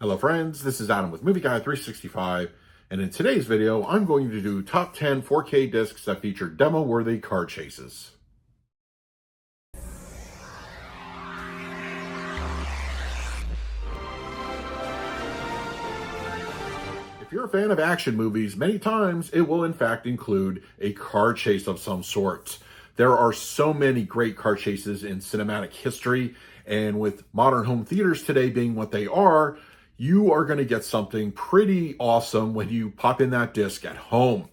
Hello friends, this is Adam with Movie Guy 365, and in today's video, I'm going to do top 10 4K discs that feature demo-worthy car chases. If you're a fan of action movies, many times it will in fact include a car chase of some sort. There are so many great car chases in cinematic history, and with modern home theaters today being what they are, you are going to get something pretty awesome when you pop in that disc at home.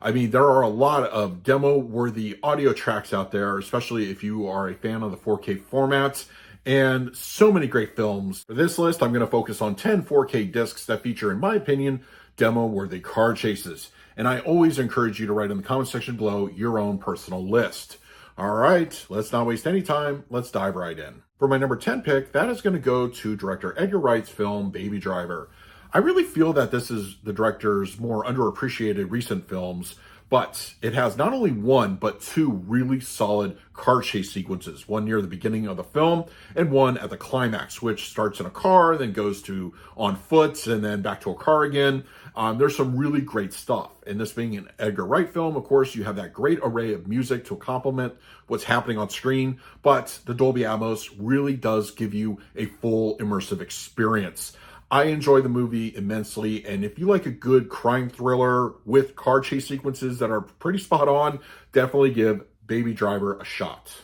I mean, there are a lot of demo-worthy audio tracks out there, especially if you are a fan of the 4K formats, and so many great films. For this list, I'm going to focus on 10 4K discs that feature, in my opinion, demo-worthy car chases. And I always encourage you to write in the comment section below your own personal list. All right, let's not waste any time. Let's dive right in. For my number 10 pick, that is going to go to director Edgar Wright's film, Baby Driver. I really feel that this is the director's more underappreciated recent films, but it has not only one, but two really solid car chase sequences. One near the beginning of the film and one at the climax, which starts in a car, then goes to on foot, and then back to a car again. There's some really great stuff. And this being an Edgar Wright film, of course, you have that great array of music to complement what's happening on screen, but the Dolby Atmos really does give you a full immersive experience. I enjoy the movie immensely, and if you like a good crime thriller with car chase sequences that are pretty spot on, definitely give Baby Driver a shot.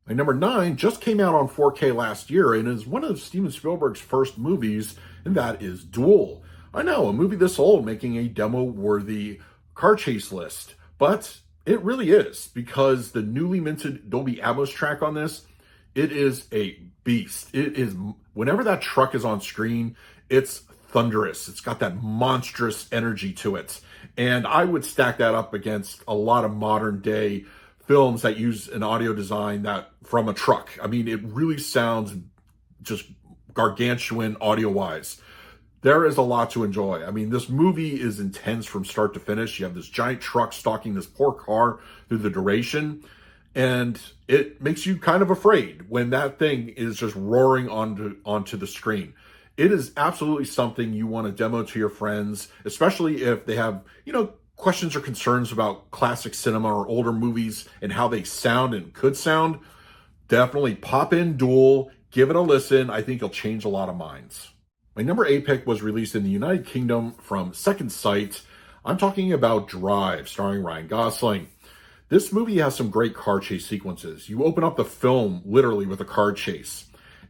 My number 9 just came out on 4K last year and is one of Steven Spielberg's first movies, and that is Duel. I know, a movie this old making a demo-worthy car chase list, but it really is, because the newly minted Dolby Atmos track on this, it is a beast. It is, whenever that truck is on screen, it's thunderous. It's got that monstrous energy to it. And I would stack that up against a lot of modern day films that use an audio design that from a truck. I mean, it really sounds just gargantuan audio-wise. There is a lot to enjoy. I mean, this movie is intense from start to finish. You have this giant truck stalking this poor car through the duration, and it makes you kind of afraid when that thing is just roaring onto the screen. It is absolutely something you want to demo to your friends, especially if they have, questions or concerns about classic cinema or older movies and how they sound and could sound. Definitely pop in Duel, give it a listen. I think it'll change a lot of minds. My number 8 pick was released in the United Kingdom from Second Sight. I'm talking about Drive, starring Ryan Gosling. This movie has some great car chase sequences. You open up the film literally with a car chase.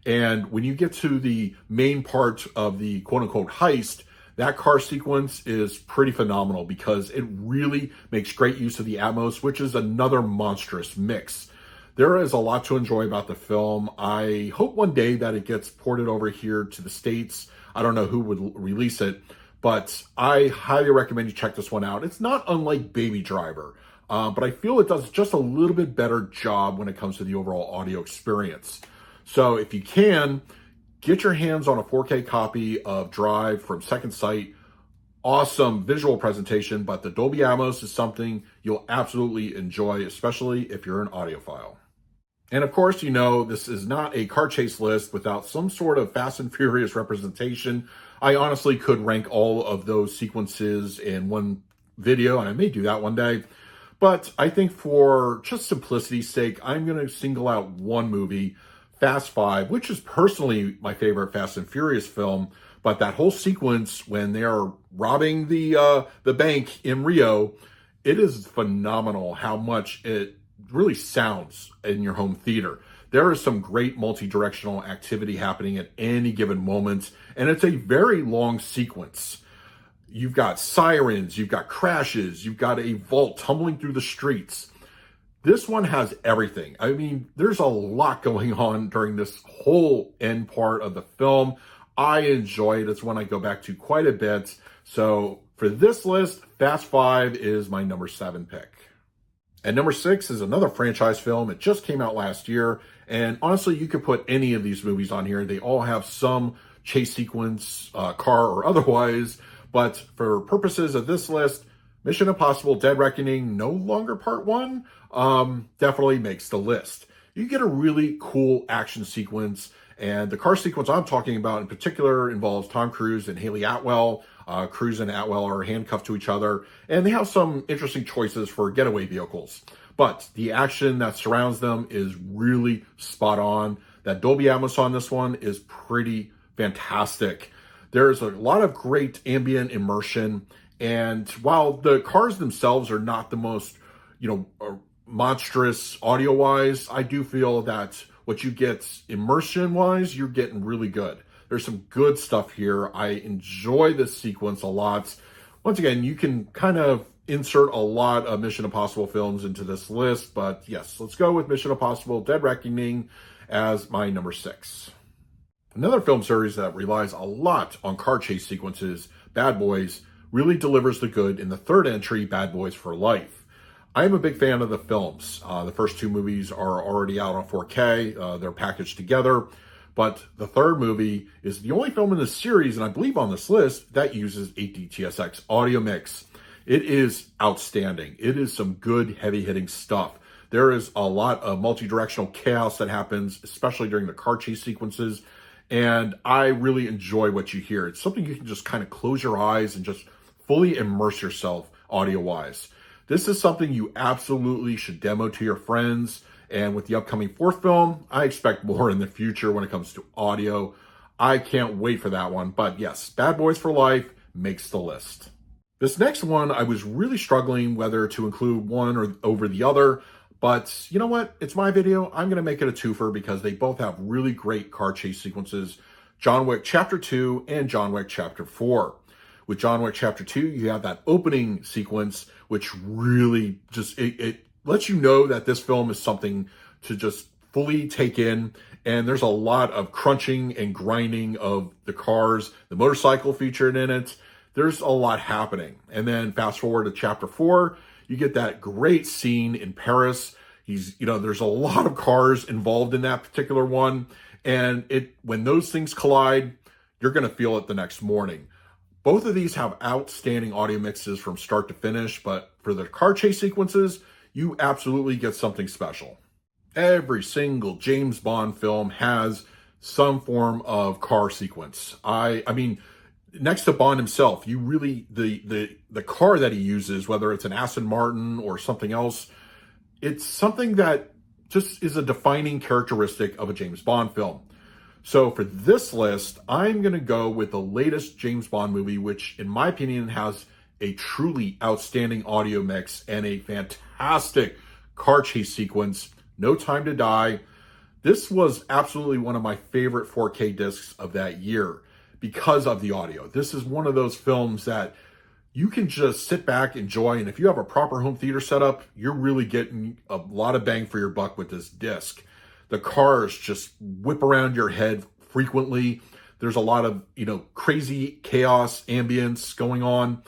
And when you get to the main part of the quote-unquote heist, that car sequence is pretty phenomenal because it really makes great use of the Atmos, which is another monstrous mix. There is a lot to enjoy about the film. I hope one day that it gets ported over here to the States. I don't know who would release it, but I highly recommend you check this one out. It's not unlike Baby Driver, but I feel it does just a little bit better job when it comes to the overall audio experience. So if you can, get your hands on a 4K copy of Drive from Second Sight. Awesome visual presentation, but the Dolby Atmos is something you'll absolutely enjoy, especially if you're an audiophile. And of course, this is not a car chase list without some sort of Fast and Furious representation. I honestly could rank all of those sequences in one video, and I may do that one day. But I think for just simplicity's sake, I'm going to single out one movie, Fast 5, which is personally my favorite Fast and Furious film. But that whole sequence when they are robbing the bank in Rio, it is phenomenal how much it really sounds in your home theater. There is some great multi-directional activity happening at any given moment, and it's a very long sequence. You've got sirens, you've got crashes, you've got a vault tumbling through the streets. This one has everything. I mean, there's a lot going on during this whole end part of the film. I enjoy it. It's one I go back to quite a bit. So for this list, Fast 5 is my number 7 pick. And number 6 is another franchise film. It just came out last year. And honestly, you could put any of these movies on here. They all have some chase sequence, car or otherwise. But for purposes of this list, Mission Impossible Dead Reckoning, no longer part 1, definitely makes the list. You get a really cool action sequence And the car sequence I'm talking about in particular involves Tom Cruise and Haley Atwell. Cruise and Atwell are handcuffed to each other, and they have some interesting choices for getaway vehicles. But the action that surrounds them is really spot on. That Dolby Atmos on this one is pretty fantastic. There's a lot of great ambient immersion, and while the cars themselves are not the most, monstrous audio-wise, I do feel that what you get immersion-wise, you're getting really good. There's some good stuff here. I enjoy this sequence a lot. Once again, you can kind of insert a lot of Mission Impossible films into this list, but yes, let's go with Mission Impossible Dead Reckoning as my number 6. Another film series that relies a lot on car chase sequences, Bad Boys, really delivers the good in the third entry, Bad Boys for Life. I am a big fan of the films. The first 2 movies are already out on 4K. They're packaged together. But the third movie is the only film in this series, and I believe on this list, that uses a DTS:X audio mix. It is outstanding. It is some good, heavy-hitting stuff. There is a lot of multi-directional chaos that happens, especially during the car chase sequences, and I really enjoy what you hear. It's something you can just kind of close your eyes and just fully immerse yourself audio-wise. This is something you absolutely should demo to your friends. And with the upcoming 4th film, I expect more in the future when it comes to audio. I can't wait for that one. But yes, Bad Boys for Life makes the list. This next one, I was really struggling whether to include one or over the other. But you know what? It's my video. I'm going to make it a twofer because they both have really great car chase sequences. John Wick Chapter 2 and John Wick Chapter 4. With John Wick Chapter 2, you have that opening sequence, which really just, it lets you know that this film is something to just fully take in. And there's a lot of crunching and grinding of the cars, the motorcycle featured in it. There's a lot happening. And then fast forward to Chapter 4, you get that great scene in Paris. There's a lot of cars involved in that particular one. And when those things collide, you're going to feel it the next morning. Both of these have outstanding audio mixes from start to finish, but for the car chase sequences, you absolutely get something special. Every single James Bond film has some form of car sequence. I mean, next to Bond himself, you really, the car that he uses, whether it's an Aston Martin or something else, it's something that just is a defining characteristic of a James Bond film. So for this list, I'm going to go with the latest James Bond movie, which in my opinion has a truly outstanding audio mix and a fantastic car chase sequence, No Time to Die. This was absolutely one of my favorite 4K discs of that year because of the audio. This is one of those films that you can just sit back, enjoy, and if you have a proper home theater setup, you're really getting a lot of bang for your buck with this disc. The cars just whip around your head frequently. There's a lot of, crazy chaos, ambience going on.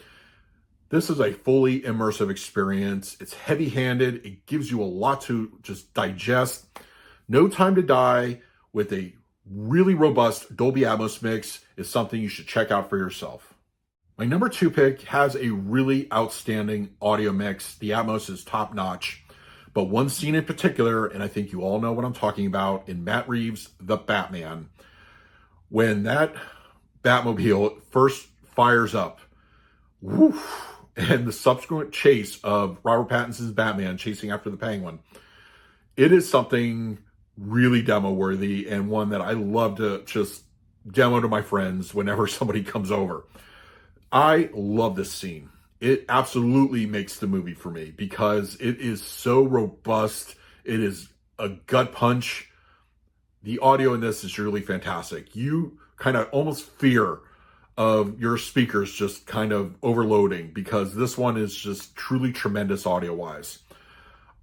This is a fully immersive experience. It's heavy-handed. It gives you a lot to just digest. No Time to Die with a really robust Dolby Atmos mix is something you should check out for yourself. My number 2 pick has a really outstanding audio mix. The Atmos is top-notch. But one scene in particular, and I think you all know what I'm talking about, in Matt Reeves' The Batman, when that Batmobile first fires up, woof, and the subsequent chase of Robert Pattinson's Batman chasing after the Penguin, it is something really demo-worthy and one that I love to just demo to my friends whenever somebody comes over. I love this scene. It absolutely makes the movie for me because it is so robust. It is a gut punch. The audio in this is really fantastic. You kind of almost fear of your speakers just kind of overloading because this one is just truly tremendous audio-wise.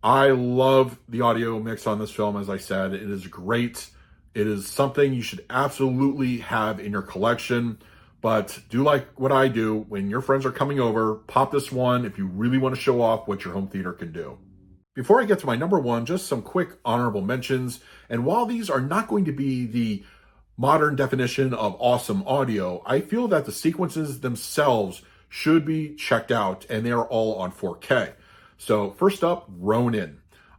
I love the audio mix on this film, as I said. It is great. It is something you should absolutely have in your collection. But do like what I do. When your friends are coming over, pop this one if you really want to show off what your home theater can do. Before I get to my number 1, just some quick honorable mentions. And while these are not going to be the modern definition of awesome audio, I feel that the sequences themselves should be checked out, and they are all on 4K. So first up, Ronin.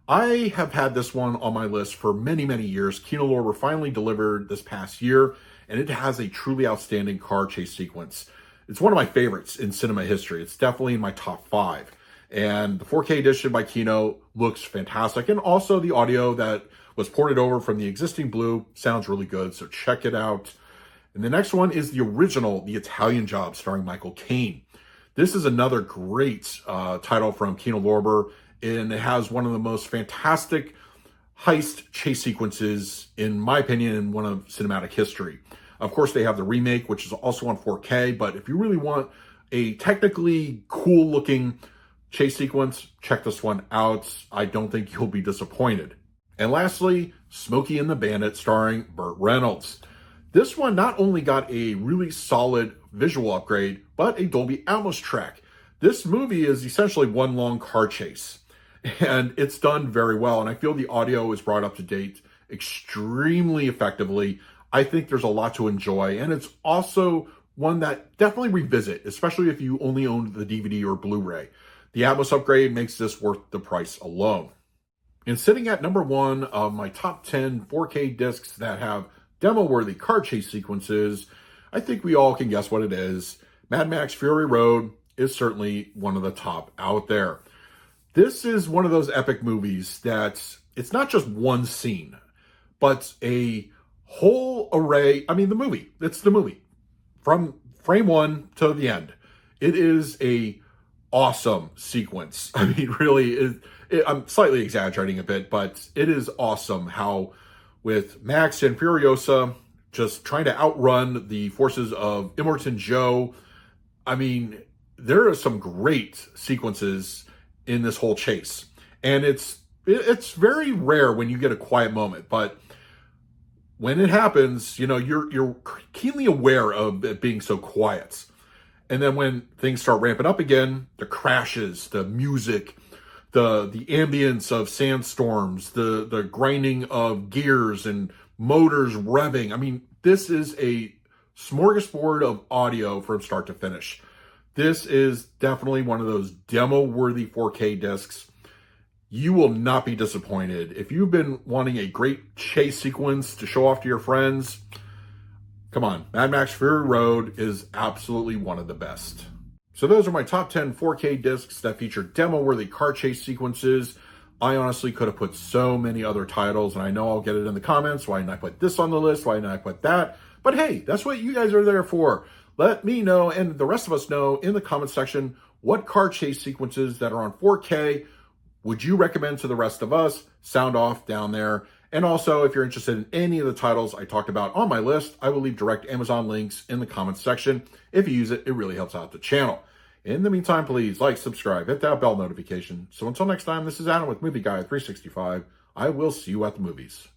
I have had this one on my list for many, many years. Kino Lorber finally delivered this past year, and it has a truly outstanding car chase sequence. It's one of my favorites in cinema history. It's definitely in my top 5. And the 4K edition by Kino looks fantastic. And also the audio that was ported over from the existing Blue sounds really good. So check it out. And the next one is the original, The Italian Job, starring Michael Caine. This is another great title from Kino Lorber. And it has one of the most fantastic heist chase sequences, in my opinion, in one of cinematic history. Of course, they have the remake, which is also on 4K. But if you really want a technically cool looking chase sequence, check this one out. I don't think you'll be disappointed. And lastly, Smokey and the Bandit, starring Burt Reynolds. This one not only got a really solid visual upgrade, but a Dolby Atmos track. This movie is essentially one long car chase, and it's done very well. And I feel the audio is brought up to date extremely effectively. I think there's a lot to enjoy, and it's also one that definitely revisit, especially if you only own the DVD or Blu-ray. The Atmos upgrade makes this worth the price alone. And sitting at number 1 of my top 10 4K discs that have demo-worthy car chase sequences, I think we all can guess what it is. Mad Max Fury Road is certainly one of the top out there. This is one of those epic movies that it's not just one scene, but a whole array. I mean, it's the movie from frame 1 to the end. It is a awesome sequence. I mean, really, I'm slightly exaggerating a bit, but it is awesome how with Max and Furiosa just trying to outrun the forces of Immortan Joe. I mean, there are some great sequences in this whole chase. And it's very rare when you get a quiet moment, but when it happens, you know, you're keenly aware of it being so quiet. And then when things start ramping up again, the crashes, the music, the ambience of sandstorms, the grinding of gears and motors revving. I mean, this is a smorgasbord of audio from start to finish. This is definitely one of those demo-worthy 4K discs. You will not be disappointed. If you've been wanting a great chase sequence to show off to your friends, come on, Mad Max Fury Road is absolutely one of the best. So those are my top 10 4K discs that feature demo-worthy car chase sequences. I honestly could have put so many other titles, and I know I'll get it in the comments. Why didn't I put this on the list? Why didn't I put that? But hey, that's what you guys are there for. Let me know, and the rest of us know in the comment section, what car chase sequences that are on 4K would you recommend to the rest of us? Sound off down there. And also, if you're interested in any of the titles I talked about on my list, I will leave direct Amazon links in the comments section. If you use it, it really helps out the channel. In the meantime, please like, subscribe, hit that bell notification. So until next time, this is Adam with Movie Guy 365. I will see you at the movies.